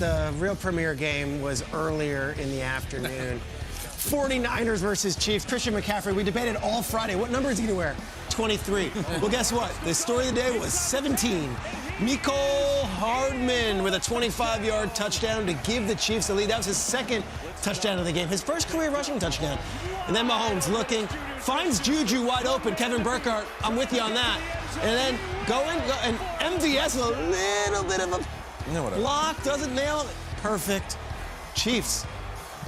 the real premier game was earlier in the afternoon. 49ers versus Chiefs. Christian McCaffrey, we debated all Friday. What number is he going to wear? 23. Well, guess what? The story of the day was 17. Mecole Hardman with a 25-yard touchdown to give the Chiefs the lead. That was his second touchdown of the game, his first career rushing touchdown. And then Mahomes looking, finds Juju wide open. Kevin Burkhardt, I'm with you on that. And then and MVS a little bit of a block, doesn't nail it. Perfect. Chiefs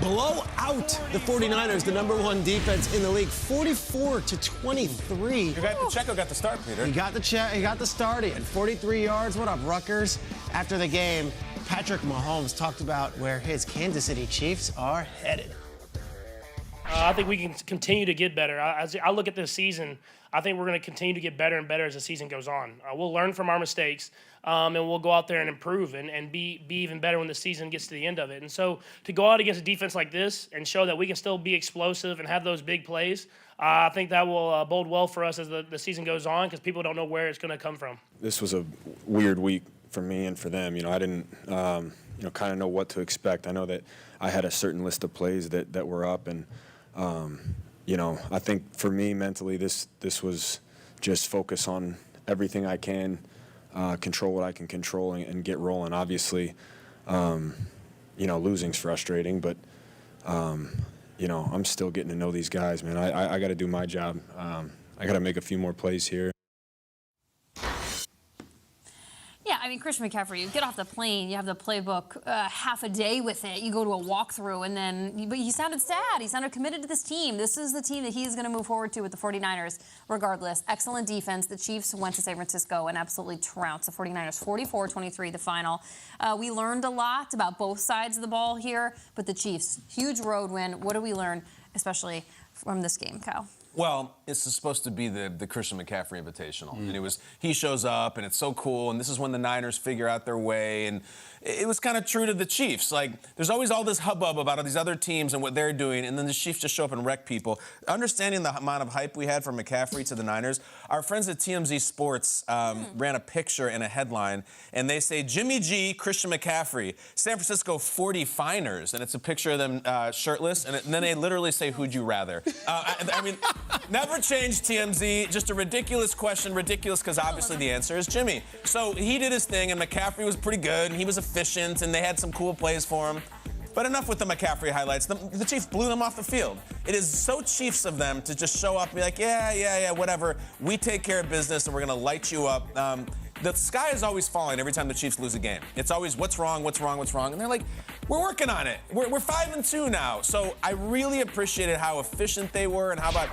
blow out the 49ers, the #1 defense in the league, 44-23. Pacheco got the start, Peter. He got the start. He had 43 yards. What up, Rutgers? After the game, Patrick Mahomes talked about where his Kansas City Chiefs are headed. I think we can continue to get better. As I look at this season, I think we're going to continue to get better and better as the season goes on. We'll learn from our mistakes, and we'll go out there and improve and be even better when the season gets to the end of it. And so to go out against a defense like this and show that we can still be explosive and have those big plays, I think that will bode well for us as the season goes on, because people don't know where it's going to come from. This was a weird week for me and for them. I didn't kind of know what to expect. I know that I had a certain list of plays that were up, and I think for me mentally, this was just focus on everything I can, control what I can control, and get rolling. Obviously, losing's frustrating, but I'm still getting to know these guys, man. I got to do my job. I got to make a few more plays here. Yeah, I mean, Christian McCaffrey, you get off the plane, you have the playbook half a day with it, you go to a walkthrough, and then, but he sounded sad. He sounded committed to this team. This is the team that he's going to move forward to with the 49ers, regardless. Excellent defense. The Chiefs went to San Francisco and absolutely trounced the 49ers, 44-23, the final. We learned a lot about both sides of the ball here, but the Chiefs, huge road win. What do we learn, especially from this game, Kyle? Well, it's supposed to be the Christian McCaffrey Invitational. And he shows up, and it's so cool, and this is when the Niners figure out their way, and it was kind of true to the Chiefs. Like, there's always all this hubbub about all these other teams and what they're doing, and then the Chiefs just show up and wreck people. Understanding the amount of hype we had from McCaffrey to the Niners, our friends at TMZ Sports ran a picture and a headline, and they say, Jimmy G, Christian McCaffrey, San Francisco 49ers, and it's a picture of them shirtless, and then they literally say, who'd you rather? I mean, never changed TMZ, just a ridiculous question, ridiculous because obviously the answer is Jimmy. So he did his thing, and McCaffrey was pretty good, and he was efficient, and they had some cool plays for him. But enough with the McCaffrey highlights. The Chiefs blew them off the field. It is so Chiefs of them to just show up and be like, yeah, whatever. We take care of business, and we're going to light you up. The sky is always falling every time the Chiefs lose a game. It's always, what's wrong? And they're like, we're working on it. We're 5-2 now. So I really appreciated how efficient they were and how about,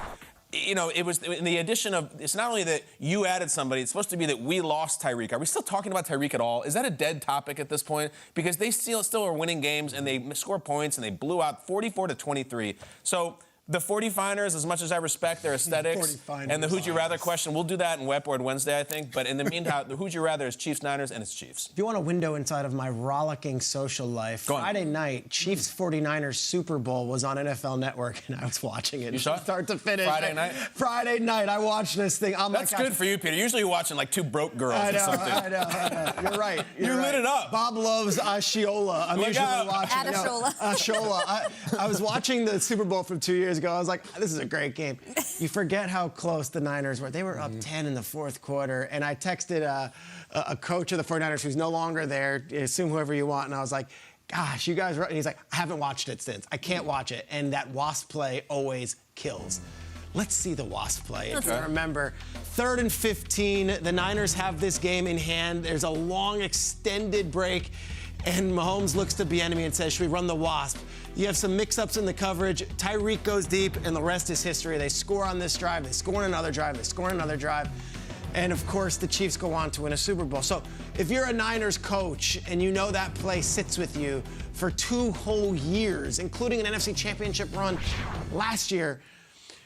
it was in the addition of, it's not only that you added somebody, it's supposed to be that we lost Tyreek. Are we still talking about Tyreek at all? Is that a dead topic at this point? Because they still are winning games, and they score points, and they blew out 44-23. So the 49ers, as much as I respect their aesthetics and the who'd you rather question, we'll do that in Wet Board Wednesday, I think. But in the meantime, the who'd you rather is Chiefs-Niners, and it's Chiefs. If you want a window inside of my rollicking social life, Friday night, Chiefs-49ers Super Bowl was on NFL Network, and I was watching it. You saw it? Start to finish. Friday night? Friday night, I watched this thing. That's good for you, Peter. Usually you're watching like two broke girls or something. I know. You're right. You lit it up. Bob loves Ashiola. I'm usually watching Ashola. I was watching the Super Bowl from 2 years ago. I was like, this is a great game. You forget how close the Niners were. They were up 10 in the fourth quarter, and I texted a coach of the 49ers who's no longer there, assume whoever you want, and I was like, gosh, you guys, and he's like, I haven't watched it since. I can't watch it, and that wasp play always kills. Let's see the wasp play. If you remember, 3rd and 15, the Niners have this game in hand. There's a long extended break, and Mahomes looks to Bieniemy and says, should we run the wasp? You have some mix-ups in the coverage. Tyreek goes deep, and the rest is history. They score on this drive. They score on another drive. They score on another drive. And, of course, the Chiefs go on to win a Super Bowl. So if you're a Niners coach and you know that play sits with you for 2 whole years, including an NFC Championship run last year,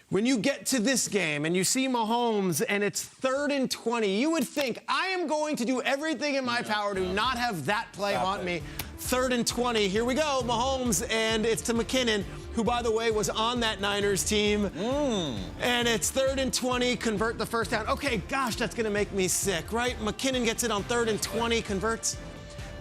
when you get to this game and you see Mahomes and it's 3rd and 20, you would think, I am going to do everything in my power to not have that play haunt me. 3rd and 20, here we go, Mahomes, and it's to McKinnon, who, by the way, was on that Niners team. And it's 3rd and 20, convert the first down. Okay, gosh, that's going to make me sick, right? McKinnon gets it on 3rd and 20, converts.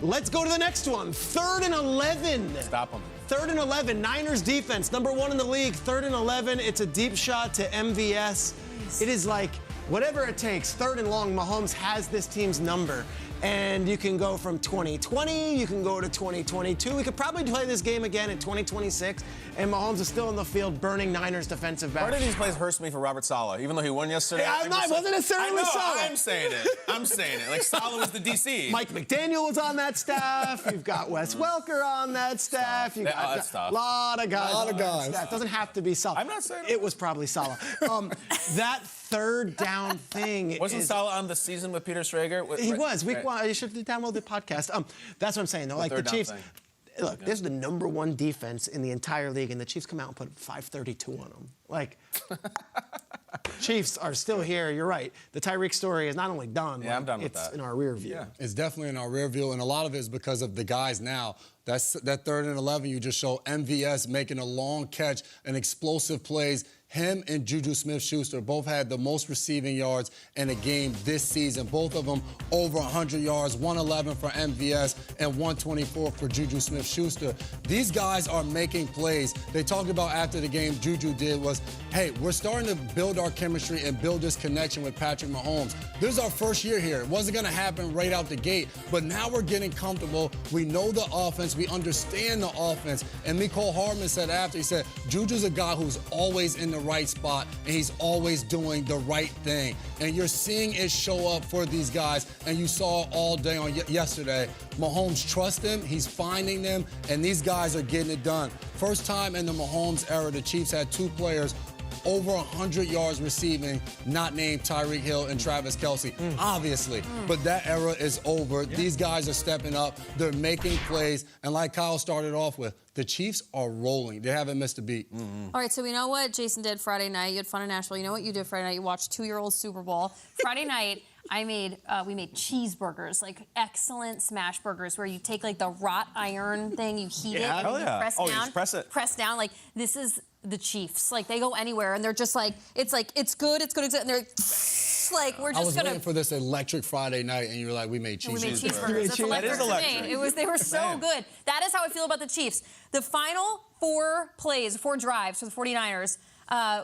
Let's go to the next one. 3rd and 11. Stop them. 3rd and 11. Niners defense, #1 in the league. 3rd and 11. It's a deep shot to MVS. It is like whatever it takes. 3rd and long. Mahomes has this team's number. And you can go from 2020, you can go to 2022. We could probably play this game again in 2026, and Mahomes is still in the field burning Niners defensive back. Part of these plays hurts me for Robert Saleh, even though he won yesterday. Yeah, it wasn't necessarily Saleh. I'm saying it. Like Saleh was the DC. Mike McDaniel was on that staff. You've got Wes Welker on that staff. You've got a lot of guys. It doesn't have to be Saleh. I'm not saying it was probably Saleh. That 3rd down thing Wasn't Saleh on the season with Peter Schrager? He was. Week 1. You should download the podcast. That's what I'm saying, though. Like the Chiefs. Look, this is the #1 defense in the entire league, and the Chiefs come out and put 532 on them. Like, Chiefs are still here. You're right. The Tyreek story is not only done. Yeah, I'm done with that. It's in our rear view. Yeah. It's definitely in our rear view, and a lot of it is because of the guys now. That 3rd and 11, you just show MVS making a long catch and explosive plays. Him and Juju Smith-Schuster both had the most receiving yards in a game this season. Both of them over 100 yards, 111 for MVS and 124 for Juju Smith-Schuster. These guys are making plays. They talked about after the game, Juju did was, hey, we're starting to build our chemistry and build this connection with Patrick Mahomes. This is our first year here. It wasn't going to happen right out the gate, but now we're getting comfortable. We know the offense. We understand the offense. And Mecole Hardman said after, he said, Juju's a guy who's always in the right spot, and he's always doing the right thing. And you're seeing it show up for these guys, and you saw all day on yesterday. Mahomes trusts them, he's finding them, and these guys are getting it done. First time in the Mahomes era, the Chiefs had 2 players over 100 yards receiving, not named Tyreek Hill and Travis Kelce, obviously. But that era is over. Yeah. These guys are stepping up. They're making plays. And like Kyle started off with, the Chiefs are rolling. They haven't missed a beat. All right, so we know what Jason did Friday night. You had fun in Nashville. You know what you did Friday night. You watched 2-year-old Super Bowl. Friday night, we made cheeseburgers, like excellent smash burgers, where you take like the wrought iron thing, you heat it, and you press down. You just press it. Press down. Like, this is the Chiefs. Like, they go anywhere, and they're just like, it's good, and they're like, we're just gonna. I was waiting for this electric Friday night, and you were like, we made cheeseburgers. We made cheeseburgers. That's electric. That is electric. They were so good. That is how I feel about the Chiefs. The final 4 drives for the 49ers.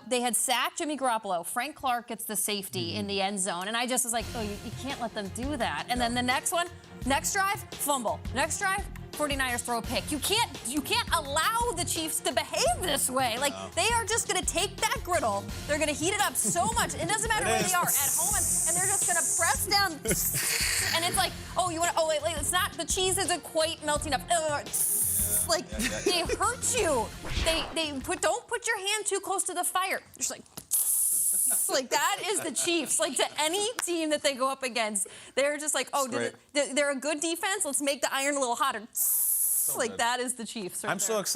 They had sacked Jimmy Garoppolo. Frank Clark gets the safety in the end zone. And I just was like, oh, you can't let them do that. And then the next drive, fumble. Next drive, 49ers throw a pick. You can't allow the Chiefs to behave this way. Like, they are just going to take that griddle. They're going to heat it up so much. It doesn't matter where they are, at home, and they're just going to press down. And it's like, wait, it's not, the cheese isn't quite melting up. Like, they hurt you. Don't put your hand too close to the fire. Just like that is the Chiefs. Like, to any team that they go up against, they're just like, they're a good defense. Let's make the iron a little hotter. Like, that is the Chiefs. I'm so excited.